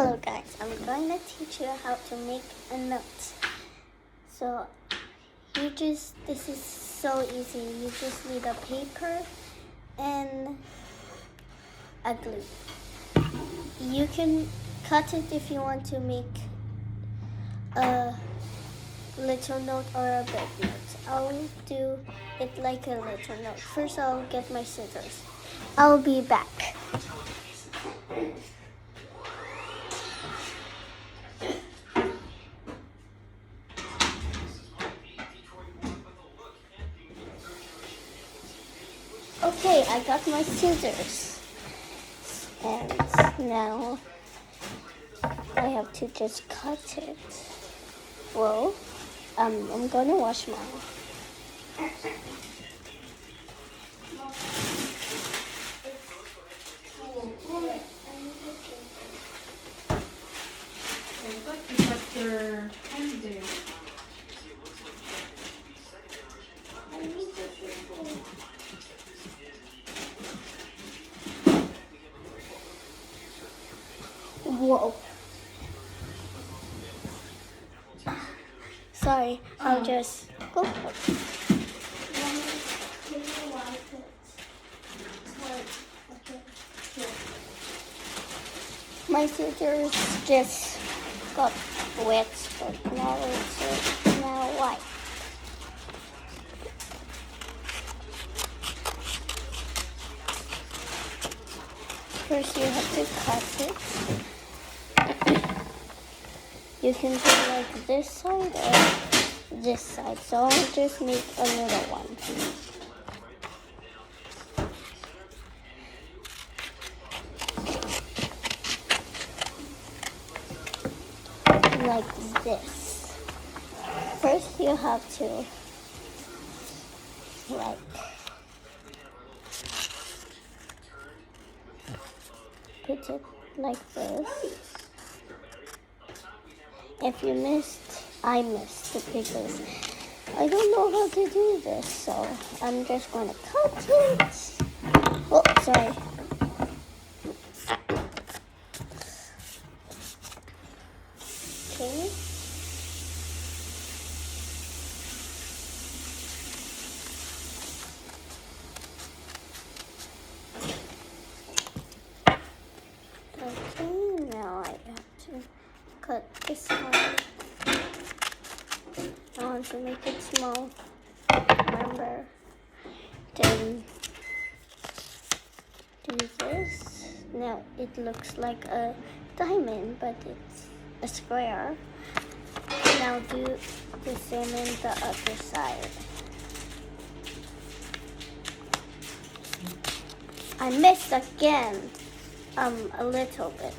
Hello guys, I'm going to teach you how to make a note. So this is so easy. You just need a paper and a glue. You can cut it if you want to make a little note or a big note. I'll do it like a little note. First I'll get my scissors. I'll be back. Okay, I got my scissors. And now I have to just cut it. Well, I'm gonna wash mine. Whoa. Sorry, I'll just go for it. My scissors just got wet, but now it's now white. First you have to cut it. You can do like this side or this side. So I'll just make a little one. Like this. First you have to like put it like this. If you missed, I missed because I don't know how to do this, so I'm just going to cut it. Oh, sorry. Okay. Okay, now I have to cut this one. I want to make it small. Remember, then do this. Now it looks like a diamond, but it's a square. Now do the same in the other side. I missed again, a little bit.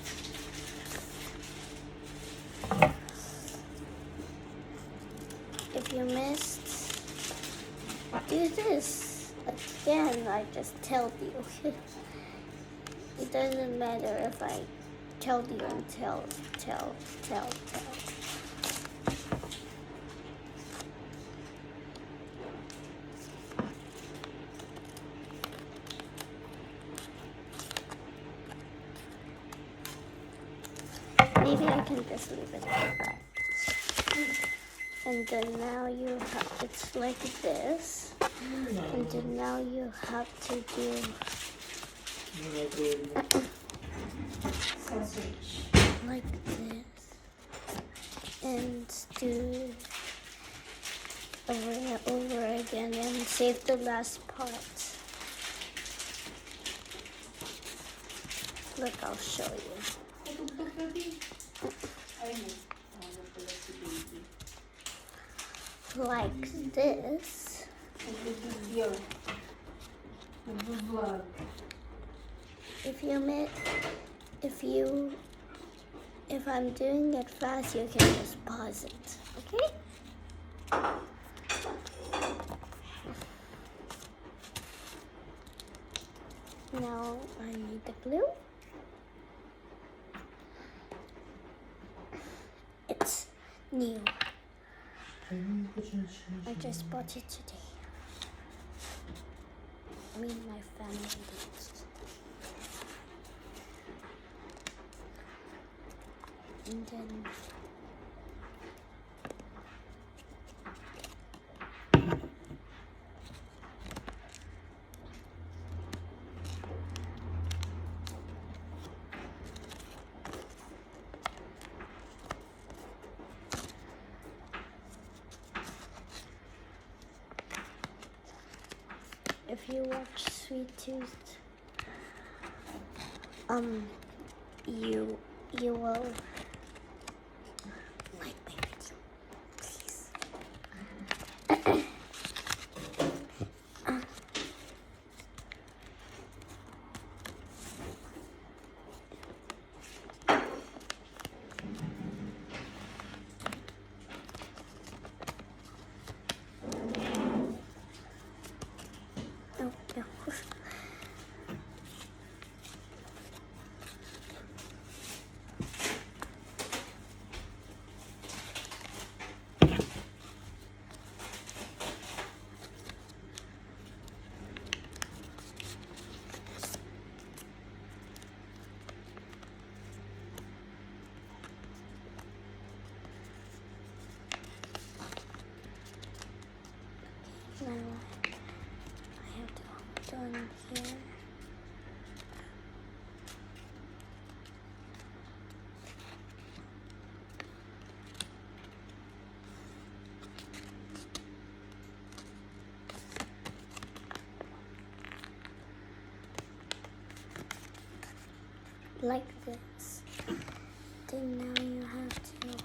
If you missed, do this again. I just told you. It doesn't matter if I tell you and tell. Maybe I can just leave it like that. And then now you have, it's like this. And then now you have to do sausage like this. And do over and over again and save the last part. Look, I'll show you. Like this. If I'm doing it fast, you can just pause it. Okay? Now I need the glue. It's new. I just bought it today. Me and my family did. and then if you watch Sweet Tooth, you will like my video, please. Oh, no. Now I have to hold on here. Like this. Then now you have to like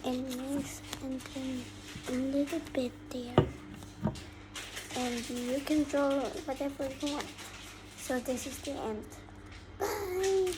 and nice and then a little bit there, and you can draw whatever you want. So this is the end. Bye.